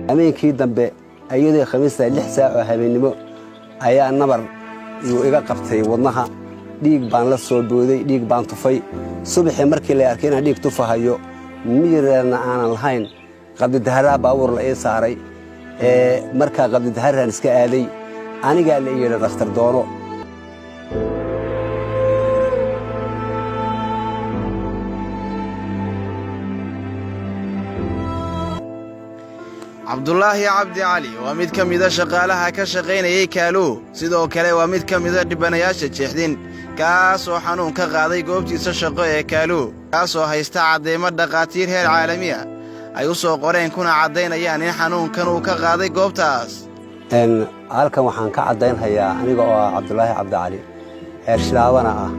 ameenkii dambe ayadoo khamiista 6 saac oo habeenimo ayaa nabar uu iga qabtay wadnaha dhiig baan la soo booday dhiig baan tufay subaxii markii la arkay inaan dhiig tufahayo miirana aanan lahayn qabdi dahara baawur la ii saaray marka qabdi daharan iska aaday aniga la yeeray dhakhtar doono Abdullahi Abdi Ali waa mid ka mid ah shaqaalaha ka shaqeynayay Kaalu sidoo kale waa mid ka mid ah dhibanayaasha jeexdin kaas oo xanuun ka qaaday goobtiisa shaqo ee Kaalu kaas oo haysta cadeemo dhaqaatiir heer caalami ah ay u soo qoreen kuna cadeynayaan in xanuunkan uu ka qaaday goobtaas halkan waxaan ka cadeynayaa aniga oo Abdullahi Abdi Ali heer Shilaabana ah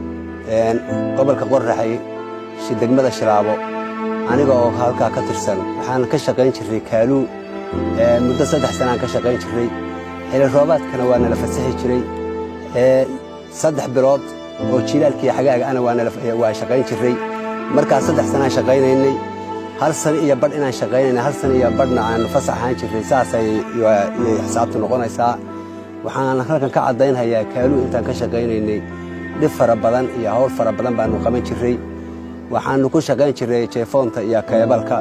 gobolka Qorraxay degmada Shilaabo aniga oo halka ka tirsan waxaan ka shaqeyn jiray Kaalu muddo 3 sano ka shaqeyn jiray xilli roobaadkana waa nala fasaxi jiray 3 bilood oo jilaalkii xagaaga ana waa shaqeyn jiray marka 3 sano shaqeynaynay hal sano iyo badh inaan shaqeynayna hal sano iyo badhna aan fasaxaan jiray saasay xisaabtu noqonaysaa waxaan halkan ka cadeynayaa Kaalu intaan ka shaqeynaynay dhib fara badan iyo hawl fara badan baan qaban jiray waxaan ku shaqeyn jiray telefoonta iyo kaabalka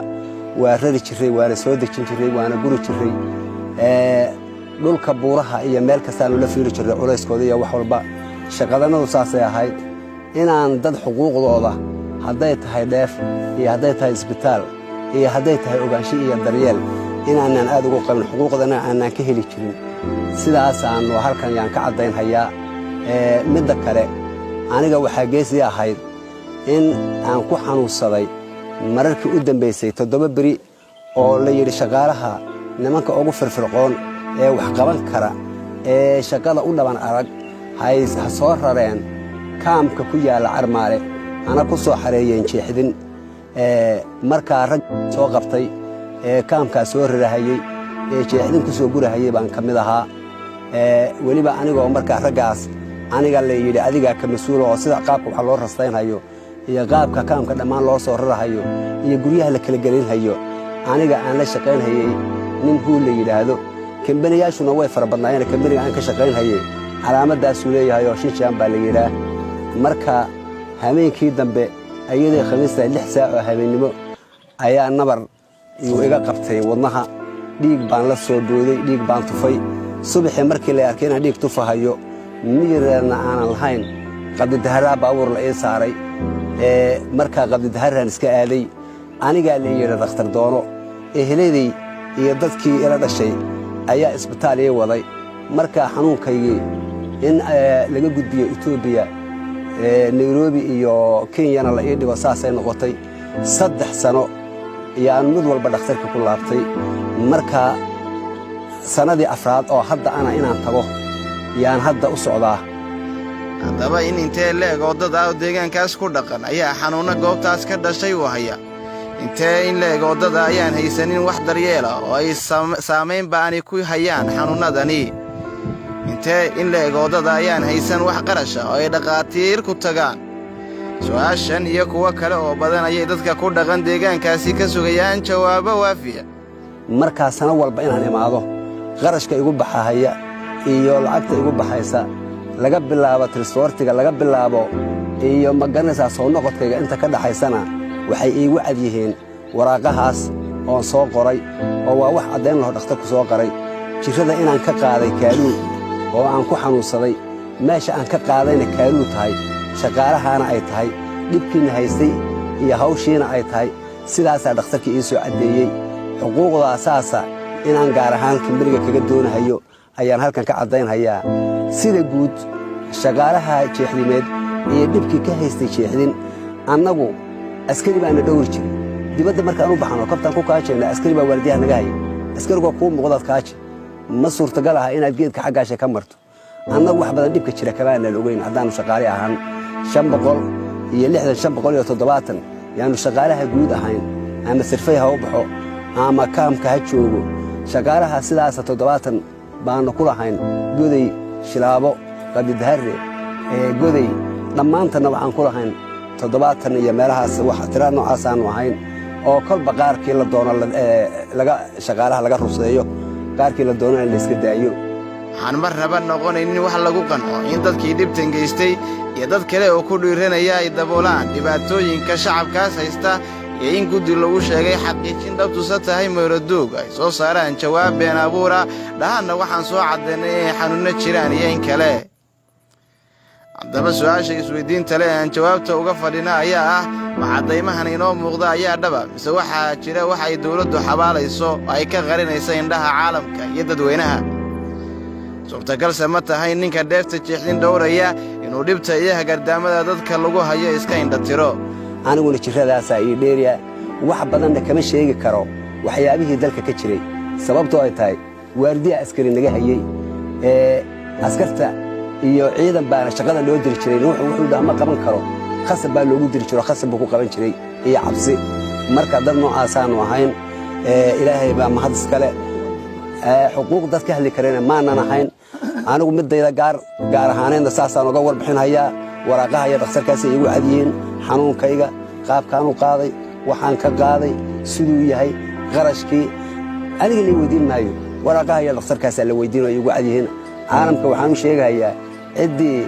waa rari jiray waana soo dejin jiray waana guri jiray dhulka buuraha iyo meel kasta la fiiri jiray culayskooda iyo wax walba shaqadanadu saasay ahayd inaan dad xuquuqdooda haday tahay dheef iyo haday tahay isbitaal iyo haday tahay ogaansho iyo daryeel inaanan aad ugu qabin xuquuqdana aanan ka heli jirin sidaas aan halkan yaan ka cadeynayaa mid kale aniga waxa geesi ahayd in aan ku xanuunsaday mararkii u dambeysay 7 bari oo la yiri shaqaalaha nimanka ugu firfircoon ee wax qaban kara ee shaqada u dhaban arag hay soo rareen kaamka ku yaala Armaale ana ku soo xareeyeen jeexdin marka rag soo qabtay kaamka soo rarahayay jeexdin ku soo gurahayay baan kamid ahaa waliba aniga oo marka ragaas aniga la yiri adiga ka mas'uul oo sida qaabka wax loo rastaynayo iyo qaabka kaamka dhamaan loo soo rarahayo iyo guryaha la kala galinayo aniga aan la shaqeynayay nin huu la yiraahdo kambaniyaashuna way farabadnaayeen kambaniga aan ka shaqeynayay calaamadaas uu leeyahay oo shishaan baa la yiraa marka habeenkii dambe ayadoo khamiista 6 saac oo habeenimo ayaa nabar uu iga qabtay wadnaha dhiig baan la soo booday dhiig baan tufay subaxii markii la arkay inaan dhiig tufahayo miirana aanan lahayn qabdi dahara baawur la ii saaray marka qabdi daharan iska aaday aniga la yeeray dhakhtar doono ehleeday iyo dadkii ila dhashay ayaa isbitaal ay waday marka xanuunkaygii in laga gudbiyo Itoobiya Nairobi iyo Kenya la ii dhigo saasay noqotay 3 sano yaan mid walba dhakhtarka ku laabtay marka sanadii afraad oo hadda inaan tago yaan hadda u socdaa haddaba in intee leeg oo dad ah deegaankaas ku dhaqan ayaa xanuuna goobtaas ka dhashay u haya intee in leeg oo dad ayaan haysanin wax daryeel ah oo ay saameyn baani ku hayaan xanuunadani intee in leeg oo dad ayaan haysan wax qarash ah oo ay dhaqaatiir ku tagaan su'aashan iyo kuwa kale oo badan ayay dadka ku dhaqan deegaankaasi ka sugayaan jawaabo waafiya marka sana walba inaan imaado qarashka igu baxaya iyo lacagta igu baxaysa laga bilaabo transportiga laga bilaabo iyo magaranaysa soo noqodkayga inta ka dhaxaysana waxay iigu cad yihiin waraaqahaas oo soo qoray oo waa wax cadeyn loo dhakhtarku soo qoray jirada inaan ka qaaday Kaalu oo aan ku xanuunsaday meesha aan ka qaadayna Kaalu tahay shaqaalahaana ay tahay dibkiina haystay iyo hawshiina ay tahay sidaas dhakhtarkii ii soo cadeeyay xuquuqda asaasa inaan gaar ahaan kambaniga kaga doonayo ayaan halkan ka cadeynayaa sida guud shaqaalaha jeexdimeed iyo dibkii ka haystay jeexdin annagu askari baan dhowr jiray dibadda markaan u baxno kabtan ku kaajayna askari baa waardiyaha naga hay askarigu ku muuqdaad kaaji ma suurtagal ah inaad geedka xaggaasha ka marto annagu wax badan dibka jira kama aan ogeyn hadaan shaqaale ahaan 500 iyo 6570 yaanu shaqaalaha guud ahayn ama sirfay ha u baxo ama kaamka ha joogo shaqaalaha sidaas 70 baan ku lahayn goday Shilaabo qabdi dahare goday dhammaantana waxaan ku lahayn 70 iyo meelahaas wax tira noocaas aan ahayn oo kolba qaarkii la doono shaqaalaha laga ruseeyo qaarkii la doono in la iska daayo waxaan marnaba noqonaynin wax lagu qanco in dadkii dhibtan geystay iyo dad kale oo ku dhiiranaya ay daboolaan dhibaatooyinka shacabkaas haysta iyo in guddi lagu sheegay xaqiijin dhabtusa tahay meyradoog ay soo saaraan jawaab been abuura dhahanna waxaan soo caddaynay inay xanuunno jiraan iyo in kale haddaba su'aasha isweydiinta leh aan jawaabta uga fadhina ayaa ah ma caddaymahan inoo muuqda ayaa dhaba mise waxaa jira wax ay dawladdu xabaalayso oo ay ka qarinaysa indhaha caalamka iyo dadweynaha suurtagalse ma tahay ninka dheefta jeexdin dhowraya inuu dhibta iyo hagardaamada dadka lagu hayo iska indhatiro aniguna jirradaasaa ii dheeriya wax badanna kama sheegi karo waxyaabihii dalka ka jiray sababtoo ay tahay waardiya askari naga hayey askarta iyo ciidan baana shaqada loo diri jiray wuxuu dhaha ma qaban karo khasab baa loogu diri jiro khasab buu ku qaban jiray iyo cabsi marka dad noocaasaanu ahayn ilaahay baa mahad iskale xuquuq dad ka hadli karayna maanan ahayn anigu midayda gaar ahaaneedna saasaan uga warbixinhayaa waraaqaha iyo dhakhtarkaasay igu cadyihiin xanuunkayga qaabkaanu qaaday waxaan ka qaaday siduu yahay qarashkii aniga la weydiin maayo waraaqaha iyo dhakhtarkaasaa la weydiinoo igu cadyihiin caalamka waxaan u sheegayaa ciddii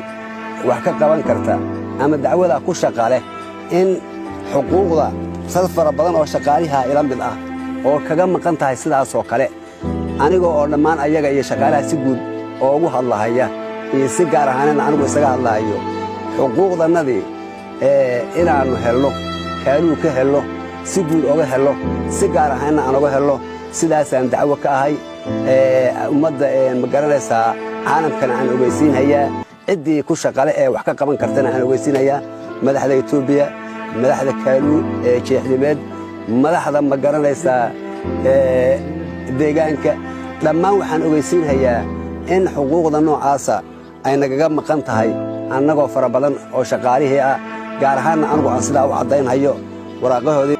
wax ka qaban karta ama dacwadaa ku shaqa leh in xuquuqda sad fara badan oo shaqaalihaa ila mid ah oo kaga maqan tahay sidaasoo kale aniga oo dhammaan ayaga iyo shaqaalaha si guud oo ugu hadlahaya iyo si gaar ahaaneedna anigu isaga hadlahayo xuquuqdannadii inaannu helno kaaluu ka helno si guud oga helno si gaar ahaanna aan oga helno sidaasaan dacwo ka ahay ummadda ma garanaysaa caalamkana aan ogeysiinhayaa ciddii ku shaqale ee wax ka qaban kartana aan ogeysiinhayaa madaxda etoobiya madaxda kaaluu jeexdimeed madaxda ma garanaysaa deegaanka dhammaan waxaan ogeysiinhayaa in xuquuqda noocaasa ay nagaga maqan tahay annagoo fara badan oo shaqaalihii ah gaar ahaanna anugu aan sidaa u caddaynhayo waraaqahoodii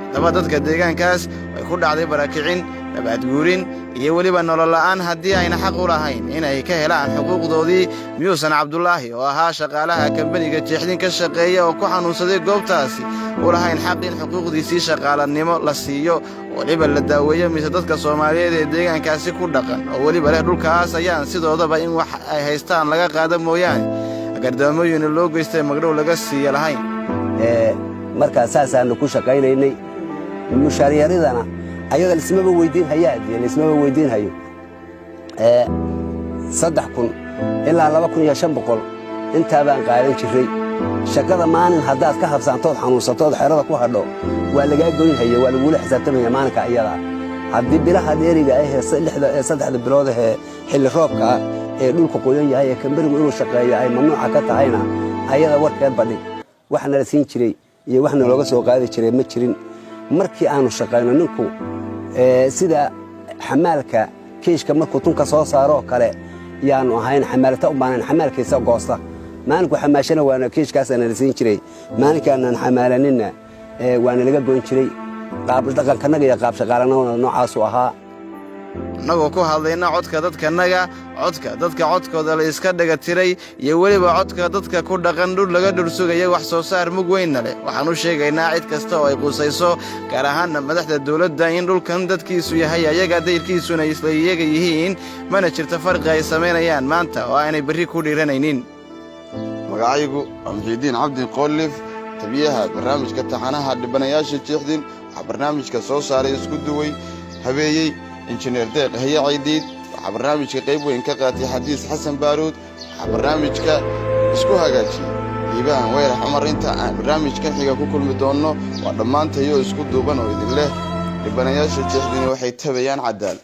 haddaba dadka deegaankaas way ku dhacday barakicin nabaadguurin iyo weliba nololla'aan haddii ayna xaq u lahayn inay ka helaan xuquuqdoodii miyuusan cabdulaahi oo ahaa shaqaalaha kambaniga jeexdin ka shaqeeya oo ku xanuunsaday goobtaasi u lahayn xaq in xuquuqdiisii shaqaalanimo la siiyo weliba la daaweeyo mise dadka soomaaliyeed ee deegaankaasi ku dhaqan oo weliba leh dhulkaas ayaan sidoodaba in wax ay haystaan laga qaada mooyaane agardaamooyina loo geystay magdhow laga siiya lahayn markaa saasaannu ku shaqaynaynay mushaaryaaridana ayaga lismaba weydiinhayaalismaba weydiinhayo 3,000 ilaa 2,500 intaa baan qaadan jirray shaqada maalin haddaad ka habsaantood xanuunsatood xerada ku hadho waa lagaa goynhaya waa lagula xisaabtamaya maalinka iyada haddii bilaha dheeriga ahee 3 bilood ahee xilli roobka ah ee dhulku qoyan yahay ee kambarigu inuu shaqeeyo ay mamnuuca ka tahayna ayada warkeed badhig wax nala siin jiray iyo wax nalooga soo qaadi jiray ma jirin markii aanu shaqayno ninku sida xamaalka kiishka markuu tunka soo saaroo kale yaanu ahayn xamaalata u baanan xamaalkiisa goosta maalinku xamaashana waana kiishkaasana la siin jiray maalinkaanaan xamaalaninna waana laga goyn jiray qaab dhaqankanaga iyo qaab shaqaalanimada noocaasu ahaa annagoo ku hadlayna codka dadkanaga codka dadka codkooda la iska dhaga tiray iyo weliba codka dadka ku dhaqan dhul laga dhursugaya wax soo saar mug weynna leh waxaan u sheegaynaa cid kasta oo ay qusayso gaar ahaanna madaxda dawladda in dhulkan dadkiisu yahay ayaga dayrkiisuna isla iyaga yihiin mana jirto farqi ay samaynayaan maanta oo aanay berri ku dhiiranaynin magacaygu waa muxiidiin cabdi qoolif tabiyaha barnaamijka taxanaha dhibanayaasha jeexdin waxaa barnaamijka soo saaray isku duway habeeyey injineer deeq haya caydiid waxaa barnaamijka qayb weyn ka qaatay xadiis xasan baaruud waxaa barnaamijka isku hagaajiyey liibaan weyrax cumar inta aan barnaamijkan xiga ku kulmi doonno waa dhammaantayoo isku duuban oo idin leh dhibanayaasha jeexdini waxay tabayaan cadaalad